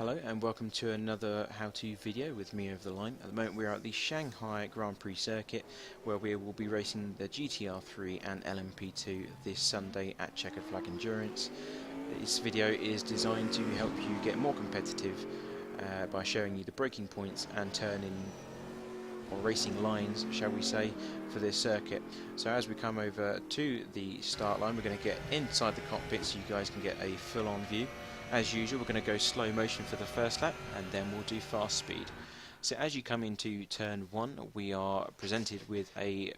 Hello and welcome to another how-to video with me over the line. At the moment we are at the Shanghai Grand Prix circuit where we will be racing the GTR3 and LMP2 this Sunday at Checkered Flag Endurance. This video is designed to help you get more competitive by showing you the braking points and turning or racing lines, shall we say, for this circuit. So as we come over to the start line, we're going to get inside the cockpit so you guys can get a full-on view. As usual, we're going to go slow motion for the first lap and then we'll do fast speed. So as you come into turn 1, we are presented with a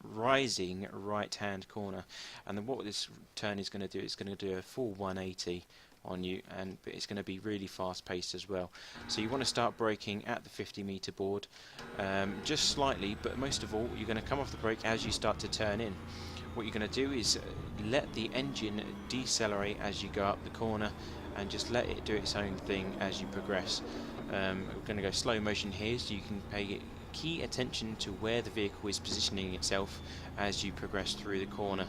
rising right hand corner, and then what this turn is going to do, it's going to do a full 180 on you, and it's going to be really fast paced as well. So you want to start braking at the 50-meter board, just slightly, but most of all you're going to come off the brake as you start to turn in. What you're going to do is let the engine decelerate as you go up the corner and just let it do its own thing as you progress. We're going to go slow motion here so you can pay key attention to where the vehicle is positioning itself as you progress through the corner.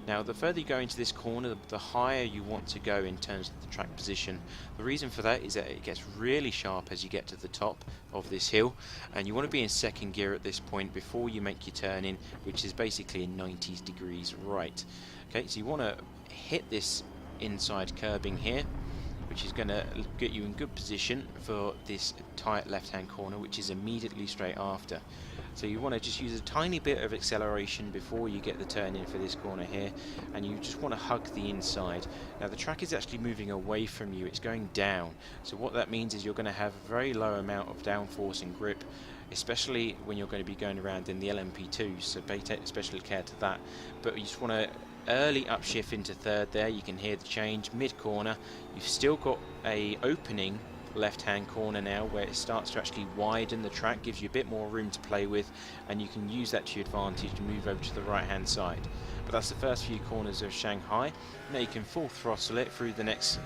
Now the further you go into this corner, the higher you want to go in terms of the track position. The reason for that is that it gets really sharp as you get to the top of this hill, and you want to be in second gear at this point before you make your turn in, which is basically in 90 degrees right. Okay, so you want to hit this inside curbing here, which is going to get you in good position for this tight left hand corner, which is immediately straight after. So you want to just use a tiny bit of acceleration before you get the turn in for this corner here, and you just want to hug the inside. Now the track is actually moving away from you, it's going down, so what that means is you're going to have a very low amount of downforce and grip, especially when you're going to be going around in the LMP2, so pay special care to that. But you just want to early upshift into third there, you can hear the change mid corner. You've still got a opening left hand corner now where it starts to actually widen the track, gives you a bit more room to play with, and you can use that to your advantage to move over to the right hand side. But that's the first few corners of Shanghai. Now you can full throttle it through the next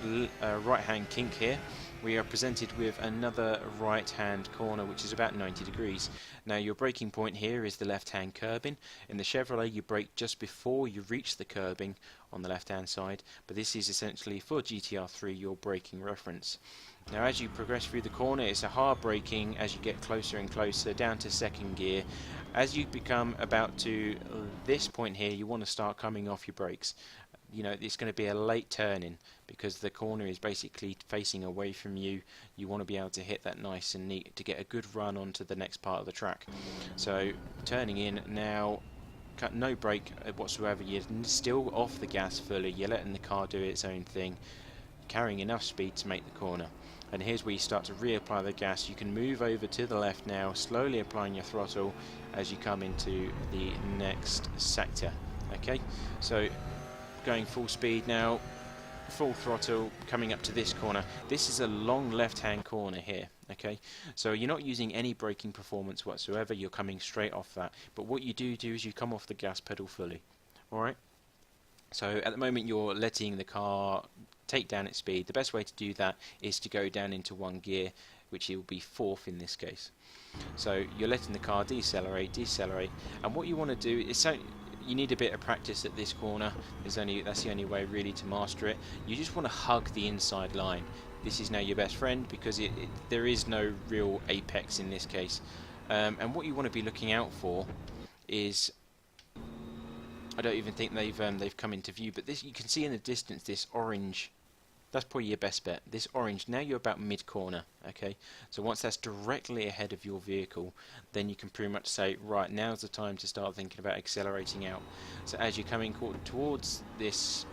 right hand kink here. We are presented with another right hand corner which is about 90 degrees. Now your braking point here is the left hand curbing. In the Chevrolet you brake just before you reach the curbing on the left hand side, but this is essentially for GTR3 your braking reference. Now as you progress through the corner, it's a hard braking as you get closer and closer down to second gear. As you become about to this point here, you want to start coming off your brakes. You know, it's going to be a late turn-in because the corner is basically facing away from you. You want to be able to hit that nice and neat to get a good run onto the next part of the track. So turning in now, no brake whatsoever, you're still off the gas fully, you're letting the car do its own thing, carrying enough speed to make the corner. And here's where you start to reapply the gas. You can move over to the left now, slowly applying your throttle as you come into the next sector. Okay, so going full speed now, full throttle, coming up to this corner. This is a long left hand corner here. Okay, so you're not using any braking performance whatsoever, you're coming straight off that, but what you do is you come off the gas pedal fully. Alright, so at the moment you're letting the car take down its speed. The best way to do that is to go down into one gear, which will be fourth in this case. So you're letting the car decelerate, and what you want to do is, so you need a bit of practice at this corner. That's the only way really to master it. You just want to hug the inside line. This is now your best friend because there is no real apex in this case. And what you want to be looking out for is, I don't even think they've come into view, but this, you can see in the distance this orange. That's probably your best bet. This orange, now you're about mid-corner, okay? So once that's directly ahead of your vehicle, then you can pretty much say, right, now's the time to start thinking about accelerating out. So as you're coming towards this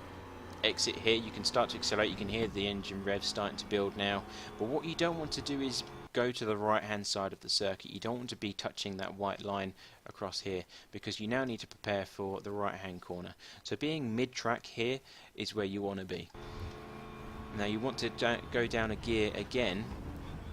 exit here, you can start to accelerate. You can hear the engine rev starting to build now. But what you don't want to do is go to the right-hand side of the circuit. You don't want to be touching that white line across here because you now need to prepare for the right-hand corner. So being mid-track here is where you want to be. Now you want to go down a gear again.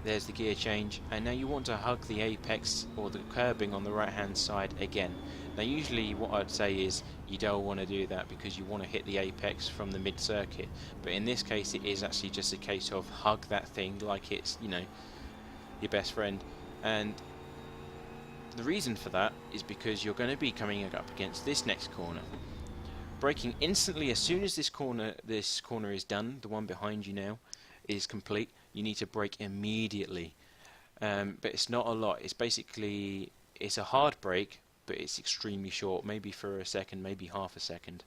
There's the gear change, and now you want to hug the apex or the curbing on the right hand side again. Now usually what I'd say is you don't want to do that because you want to hit the apex from the mid circuit, but in this case it is actually just a case of hug that thing like it's, you know, your best friend. And the reason for that is because you're going to be coming up against this next corner. Braking instantly as soon as this corner is done, the one behind you now is complete, you need to brake immediately. But it's not a lot. It's basically, it's a hard brake, but it's extremely short, maybe for a second, maybe half a second.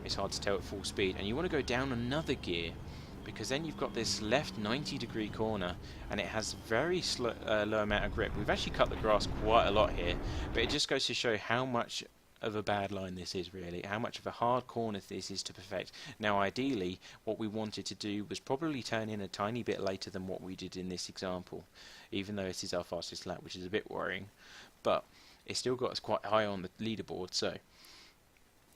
It's hard to tell at full speed, and you want to go down another gear, because then you've got this left 90-degree corner, and it has very low amount of grip. We've actually cut the grass quite a lot here, but it just goes to show how much of a bad line this is, really, how much of a hard corner this is to perfect. Now ideally what we wanted to do was probably turn in a tiny bit later than what we did in this example, even though it is our fastest lap, which is a bit worrying, but it still got us quite high on the leaderboard. So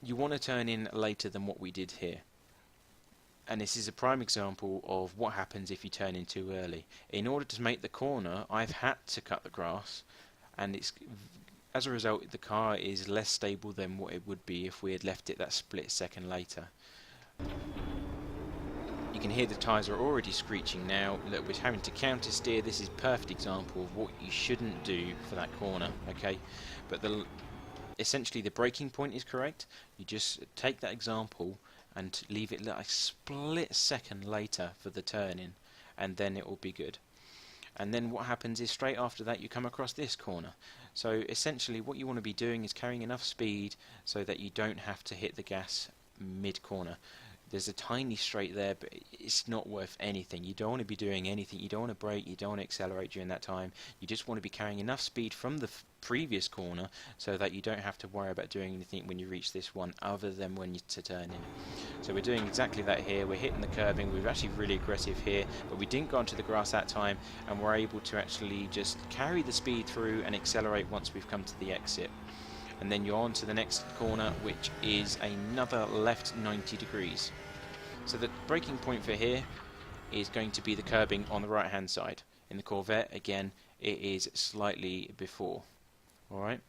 you want to turn in later than what we did here, and this is a prime example of what happens if you turn in too early. In order to make the corner, I've had to cut the grass, and it's as a result, the car is less stable than what it would be if we had left it that split second later. You can hear the tyres are already screeching now. Look, we're having to counter steer. This is a perfect example of what you shouldn't do for that corner, okay? But essentially the braking point is correct. You just take that example and leave it like a split second later for the turn in, and then it will be good. And then what happens is straight after that you come across this corner. So essentially what you want to be doing is carrying enough speed so that you don't have to hit the gas mid-corner. There's a tiny straight there, but it's not worth anything. You don't want to be doing anything. You don't want to brake, you don't want to accelerate during that time. You just want to be carrying enough speed from the previous corner so that you don't have to worry about doing anything when you reach this one other than when you to turn in. So we're doing exactly that here. We're hitting the curbing. We're actually really aggressive here, but we didn't go onto the grass that time, and we're able to actually just carry the speed through and accelerate once we've come to the exit. And then you're on to the next corner, which is another left 90 degrees. So the braking point for here is going to be the curbing on the right hand side. In the Corvette, again, it is slightly before. Alright,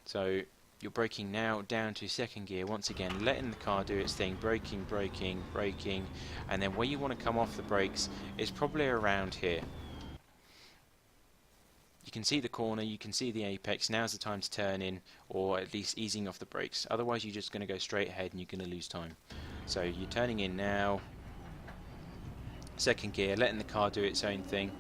so you're braking now down to second gear, once again letting the car do its thing, braking, braking, braking, and then where you want to come off the brakes is probably around here. You can see the corner, you can see the apex. Now's the time to turn in, or at least easing off the brakes. Otherwise you're just going to go straight ahead and you're going to lose time. So you're turning in now, second gear, letting the car do its own thing.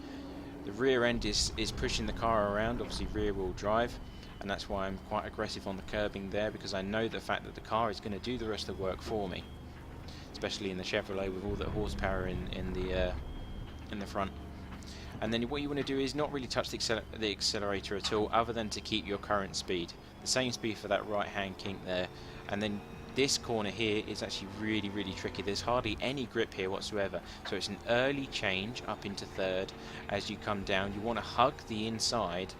The rear end is pushing the car around, obviously rear wheel drive, and that's why I'm quite aggressive on the curbing there, because I know the fact that the car is going to do the rest of the work for me, especially in the Chevrolet with all the horsepower in the front. And then what you want to do is not really touch the accelerator at all, other than to keep your current speed. The same speed for that right hand kink there. And then this corner here is actually really, really tricky. There's hardly any grip here whatsoever. So it's an early change up into third. As you come down, you want to hug the inside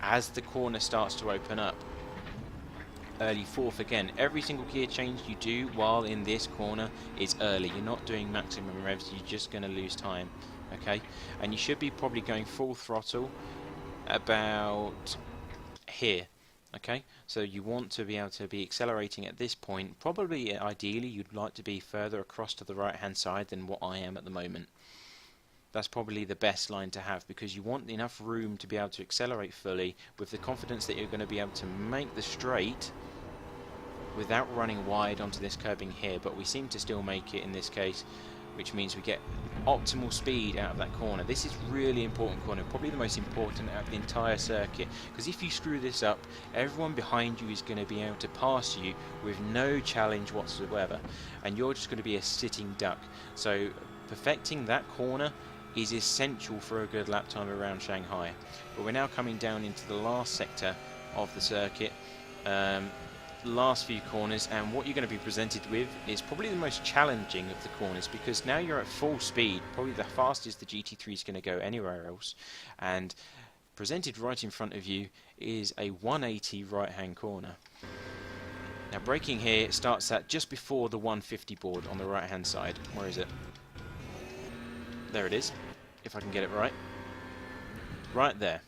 as the corner starts to open up. Early fourth again. Every single gear change you do while in this corner is early. You're not doing maximum revs, you're just going to lose time. Okay, and you should be probably going full throttle about here. Okay, so you want to be able to be accelerating at this point. Probably, ideally, you'd like to be further across to the right hand side than what I am at the moment. That's probably the best line to have, because you want enough room to be able to accelerate fully with the confidence that you're going to be able to make the straight without running wide onto this curbing here. But we seem to still make it in this case, which means we get optimal speed out of that corner. This is really important corner, probably the most important out of the entire circuit, because if you screw this up, everyone behind you is going to be able to pass you with no challenge whatsoever, and you're just going to be a sitting duck. So perfecting that corner is essential for a good lap time around Shanghai. But we're now coming down into the last sector of the circuit, last few corners, and what you're going to be presented with is probably the most challenging of the corners, because now you're at full speed, probably the fastest the GT3 is going to go anywhere else, and presented right in front of you is a 180 right hand corner. Now braking here starts at just before the 150 board on the right hand side. Where is it? There it is, if I can get it right. Right there.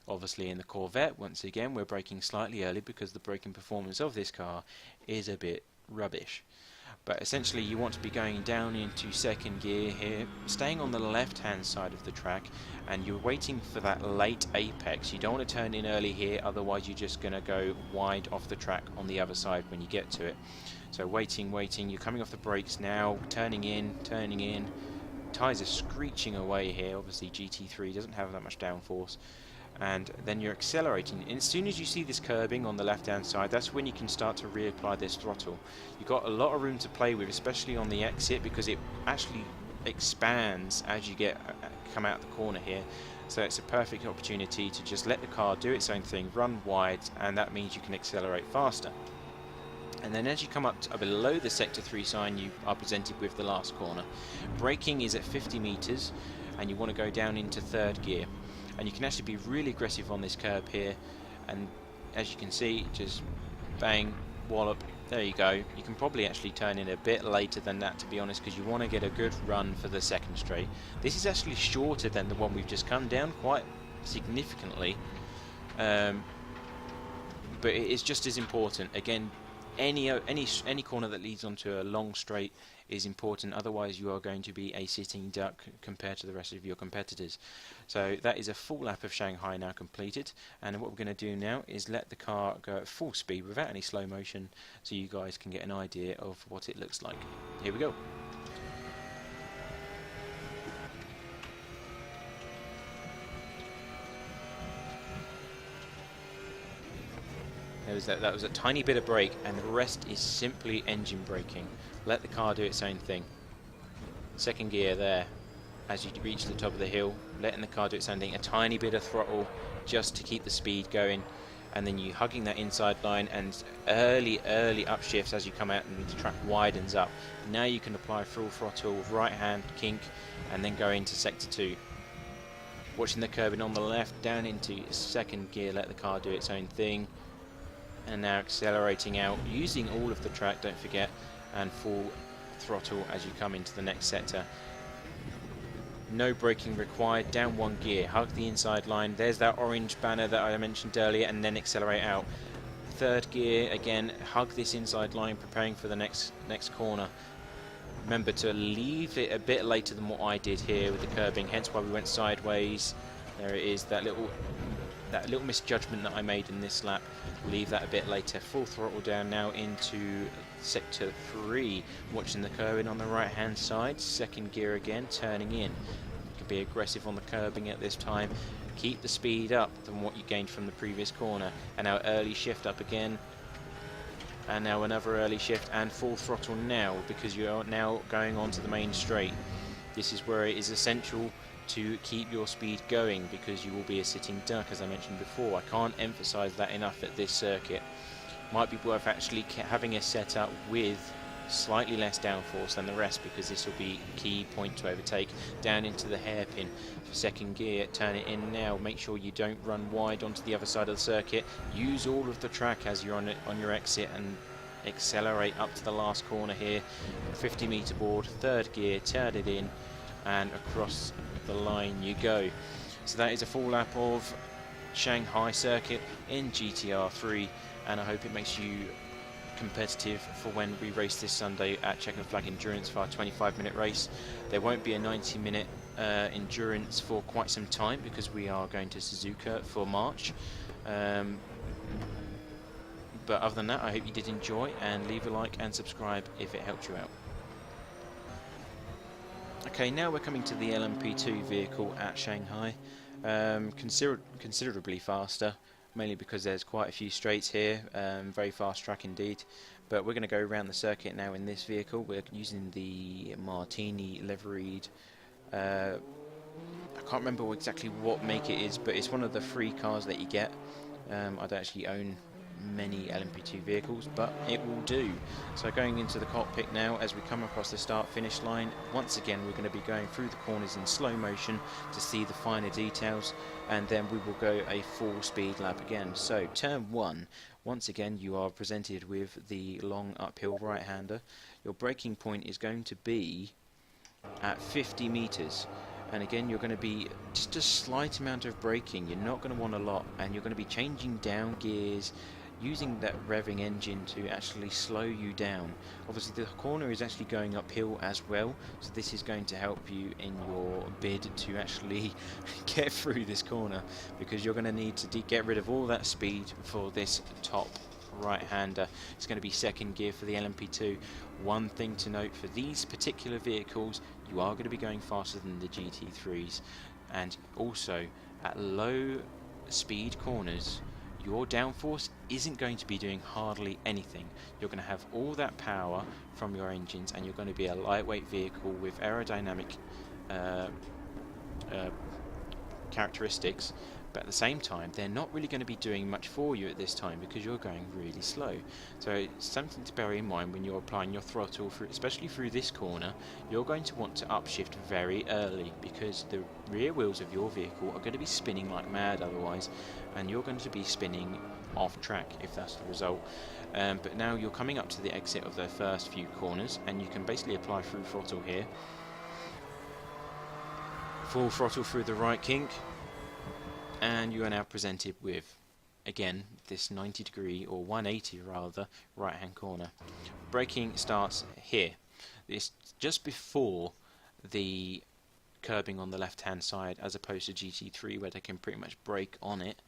Obviously in the Corvette, once again, we're braking slightly early because the braking performance of this car is a bit rubbish. But essentially you want to be going down into second gear here, staying on the left hand side of the track, and you're waiting for that late apex. You don't want to turn in early here, otherwise you're just going to go wide off the track on the other side when you get to it. So waiting, you're coming off the brakes now, turning in, tyres are screeching away here. Obviously GT3 doesn't have that much downforce, and then you're accelerating. And as soon as you see this curbing on the left hand side, that's when you can start to reapply this throttle. You've got a lot of room to play with, especially on the exit, because it actually expands as you come out the corner here. So it's a perfect opportunity to just let the car do its own thing, run wide, and that means you can accelerate faster. And then as you come up below the sector 3 sign, you are presented with the last corner. Braking is at 50 meters, and you want to go down into third gear. And you can actually be really aggressive on this curb here, and as you can see, just bang, wallop, there you go. You can probably actually turn in a bit later than that, to be honest, because you want to get a good run for the second straight. This is actually shorter than the one we've just come down, quite significantly, but it is just as important. Again, any corner that leads onto a long straight is important, otherwise you are going to be a sitting duck compared to the rest of your competitors. So that is a full lap of Shanghai now completed, and what we're going to do now is let the car go at full speed without any slow motion, so you guys can get an idea of what it looks like. Here we go. That was a tiny bit of brake, and the rest is simply engine braking. Let the car do its own thing. Second gear there, as you reach the top of the hill, letting the car do its own thing. A tiny bit of throttle just to keep the speed going, and then you hugging that inside line, and early upshifts as you come out and the track widens up. Now you can apply full throttle, right hand kink, and then go into sector 2. Watching the curbing on the left, down into second gear, let the car do its own thing. And now accelerating out, using all of the track, don't forget, and full throttle as you come into the next sector. No braking required, down one gear, hug the inside line, there's that orange banner that I mentioned earlier, and then accelerate out. Third gear, again, hug this inside line, preparing for the next corner. Remember to leave it a bit later than what I did here with the curbing, hence why we went sideways. There it is, that little misjudgment that I made in this lap. Leave that a bit later. Full throttle down now into sector 3. Watching the curbing on the right hand side. Second gear again, turning in. You can be aggressive on the curbing at this time. Keep the speed up than what you gained from the previous corner. And now early shift up again. And now another early shift and full throttle now, because you are now going on to the main straight. This is where it is essential to keep your speed going, because you will be a sitting duck, as I mentioned before. I can't emphasize that enough at this circuit. Might be worth actually having a setup with slightly less downforce than the rest, because this will be a key point to overtake. Down into the hairpin for second gear, turn it in now. Make sure you don't run wide onto the other side of the circuit. Use all of the track as you're on your exit, and accelerate up to the last corner here. 50 meter board, third gear, turn it in, and across the line you go. So that is a full lap of Shanghai circuit in GTR3, and I hope it makes you competitive for when we race this Sunday at Checkered Flag Endurance for our 25-minute race. There won't be a 90-minute endurance for quite some time, because we are going to Suzuka for March. But other than that, I hope you did enjoy, and leave a like and subscribe if it helped you out. Okay, now we're coming to the LMP2 vehicle at Shanghai. Considerably faster, mainly because there's quite a few straights here. Very fast track indeed. But we're going to go around the circuit now in this vehicle. We're using the Martini liveried. I can't remember exactly what make it is, but it's one of the free cars that you get. I don't actually own many LMP2 vehicles, but it will do. So going into the cockpit now, as we come across the start finish line, once again we're going to be going through the corners in slow motion to see the finer details, and then we will go a full speed lap again. So turn 1, once again you are presented with the long uphill right hander. Your braking point is going to be at 50 meters. And again, you're going to be just a slight amount of braking. You're not going to want a lot, and you're going to be changing down gears, using that revving engine to actually slow you down. Obviously the corner is actually going uphill as well, so this is going to help you in your bid to actually get through this corner, because you're going to need to get rid of all that speed for this top right hander. It's going to be second gear for the LMP2. One thing to note for these particular vehicles, you are going to be going faster than the GT3s, and also at low speed corners your downforce isn't going to be doing hardly anything. You're going to have all that power from your engines, and you're going to be a lightweight vehicle with aerodynamic characteristics, but at the same time they're not really going to be doing much for you at this time because you're going really slow. So it's something to bear in mind when you're applying your throttle, especially through this corner. You're going to want to upshift very early because the rear wheels of your vehicle are going to be spinning like mad otherwise, and you're going to be spinning off track if that's the result. But now you're coming up to the exit of the first few corners, and you can basically apply full throttle here. Full throttle through the right kink, and you are now presented with, again, this 90 degree, or 180 rather, right hand corner. Braking starts here. It's just before the curbing on the left hand side, as opposed to GT3 where they can pretty much brake on it.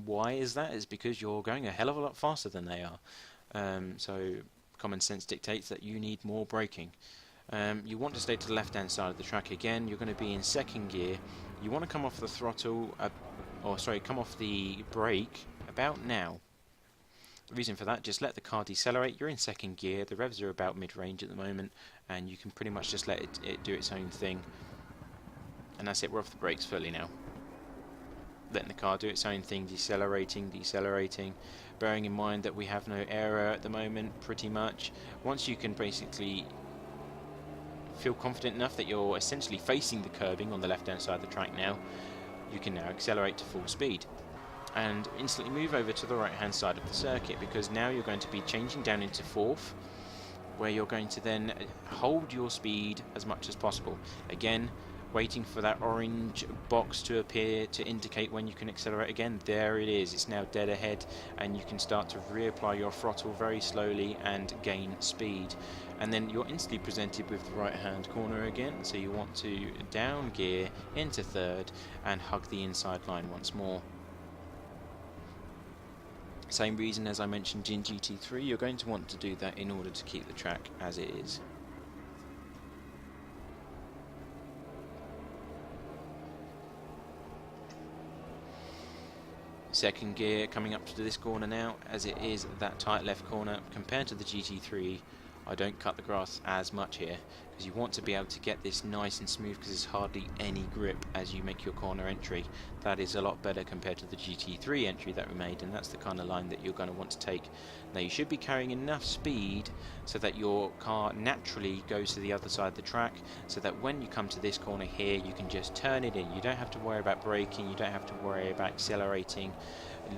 Why is that? It's because you're going a hell of a lot faster than they are. So common sense dictates that you need more braking. You want to stay to the left hand side of the track again. You're going to be in second gear. You want to come off the throttle, come off the brake about now. The reason for that, just let the car decelerate. You're in second gear, the revs are about mid-range at the moment, and you can pretty much just let it do its own thing. And that's it, we're off the brakes fully now. Letting the car do its own thing, decelerating, bearing in mind that we have no error at the moment, pretty much. Once you can basically feel confident enough that you're essentially facing the curbing on the left hand side of the track now, you can now accelerate to full speed and instantly move over to the right hand side of the circuit, because now you're going to be changing down into fourth, where you're going to then hold your speed as much as possible. Again, waiting for that orange box to appear to indicate when you can accelerate again. There it is, it's now dead ahead, and you can start to reapply your throttle very slowly and gain speed. And then you're instantly presented with the right hand corner again, so you want to down gear into third and hug the inside line once more. Same reason as I mentioned in GT3, you're going to want to do that in order to keep the track as it is. Second gear coming up to this corner now, as it is that tight left corner. Compared to the GT3, I don't cut the grass as much here, because you want to be able to get this nice and smooth, because there's hardly any grip as you make your corner entry. That is a lot better compared to the GT3 entry that we made, and that's the kind of line that you're going to want to take. Now you should be carrying enough speed so that your car naturally goes to the other side of the track, so that when you come to this corner here you can just turn it in. You don't have to worry about braking, you don't have to worry about accelerating,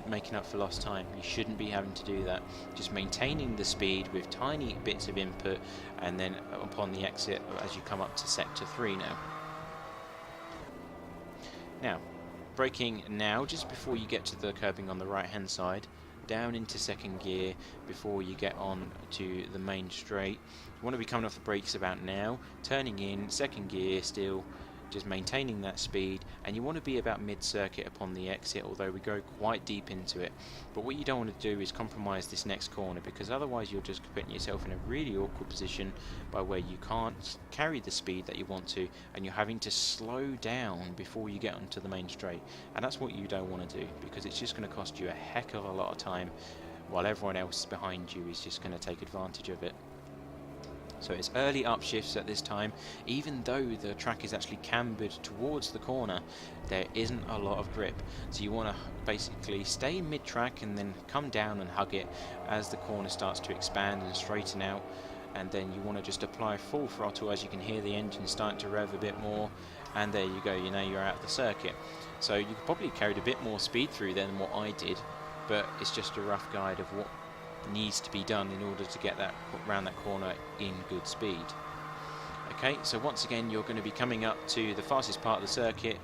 making up for lost time. You shouldn't be having to do that. Just maintaining the speed with tiny bits of input, and then upon the exit as you come up to sector 3 now. Now, braking now just before you get to the curbing on the right hand side, down into second gear before you get on to the main straight. You want to be coming off the brakes about now, turning in second gear still, just maintaining that speed, and you want to be about mid-circuit upon the exit, although we go quite deep into it. But what you don't want to do is compromise this next corner, because otherwise you're just putting yourself in a really awkward position by where you can't carry the speed that you want to, and you're having to slow down before you get onto the main straight. And that's what you don't want to do, because it's just going to cost you a heck of a lot of time, while everyone else behind you is just going to take advantage of it. So it's early upshifts at this time. Even though the track is actually cambered towards the corner, there isn't a lot of grip. So you want to basically stay mid-track and then come down and hug it as the corner starts to expand and straighten out. And then you want to just apply full throttle as you can hear the engine starting to rev a bit more. And there you go, you know you're out of the circuit. So you could probably carried a bit more speed through than what I did, but it's just a rough guide of what needs to be done in order to get that around that corner in good speed. Okay, so once again you're going to be coming up to the fastest part of the circuit,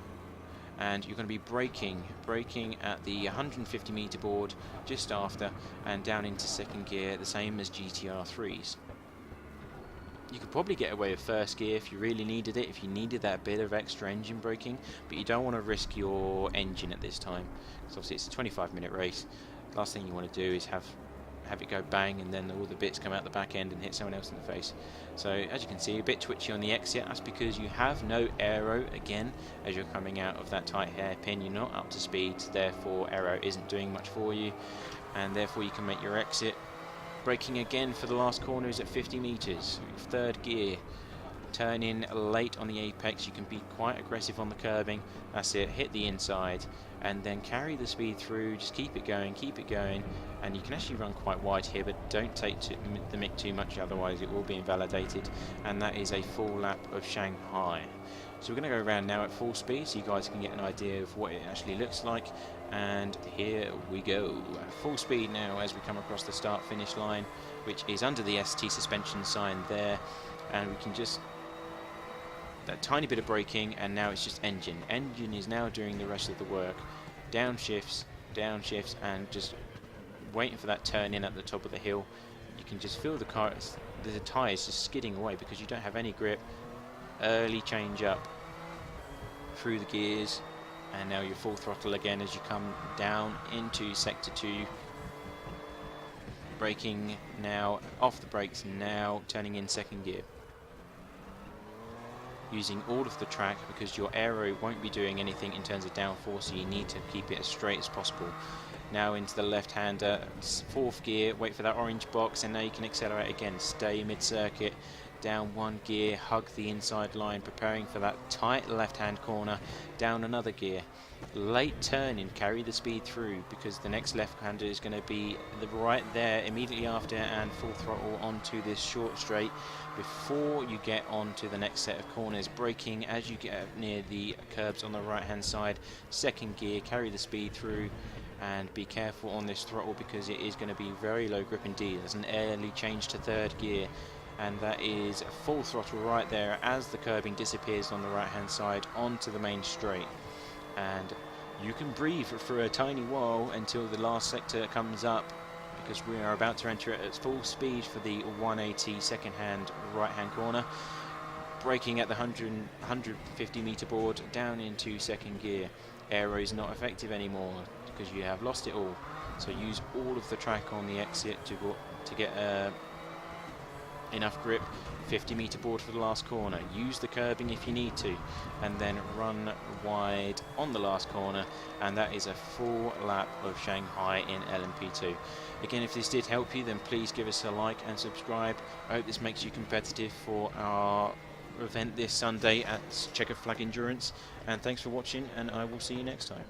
and you're going to be braking at the 150 meter board just after, and down into second gear, the same as GTR3s. You could probably get away with first gear if you really needed it, if you needed that bit of extra engine braking, but you don't want to risk your engine at this time, because obviously it's a 25-minute race. Last thing you want to do is have have it go bang, and then all the bits come out the back end and hit someone else in the face. So as you can see, a bit twitchy on the exit. That's because you have no aero again as you're coming out of that tight hairpin. You're not up to speed, therefore aero isn't doing much for you, and therefore you can make your exit. Braking again for the last corner is at 50 meters, third gear. Turn in late on the apex, you can be quite aggressive on the curbing. That's it, hit the inside and then carry the speed through, just keep it going, and you can actually run quite wide here, but don't take the mick too much, otherwise it will be invalidated. And that is a full lap of Shanghai. So we're going to go around now at full speed so you guys can get an idea of what it actually looks like, and here we go. Full speed now as we come across the start finish line, which is under the ST suspension sign there, and we can just that tiny bit of braking, and now it's just engine. Engine is now doing the rest of the work. Downshifts, and just waiting for that turn in at the top of the hill. You can just feel the tyres just skidding away because you don't have any grip. Early change up through the gears, and now you're full throttle again as you come down into sector 2. Braking now, off the brakes now, turning in second gear. Using all of the track because your aero won't be doing anything in terms of downforce, so you need to keep it as straight as possible. Now into the left-hander, fourth gear, wait for that orange box, and now you can accelerate again. Stay mid-circuit, down one gear, hug the inside line, preparing for that tight left-hand corner, down another gear. Late turning, carry the speed through because the next left-hander is going to be right there immediately after, and full throttle onto this short straight before you get onto the next set of corners. Braking as you get near the curbs on the right-hand side. Second gear, carry the speed through, and be careful on this throttle because it is going to be very low grip indeed. There's an early change to third gear, and that is full throttle right there as the curbing disappears on the right-hand side onto the main straight. And you can breathe for a tiny while until the last sector comes up, because we are about to enter it at full speed for the 180 second-hand right-hand corner. Braking at the 150 meter board, down into second gear. Aero is not effective anymore because you have lost it all. So use all of the track on the exit to get enough grip. 50 meter board for the last corner. Use the curbing if you need to, and then run wide on the last corner, and that is a full lap of Shanghai in LMP2. Again, if this did help you, then please give us a like and subscribe. I hope this makes you competitive for our event this Sunday at Checkered Flag Endurance, and thanks for watching, and I will see you next time.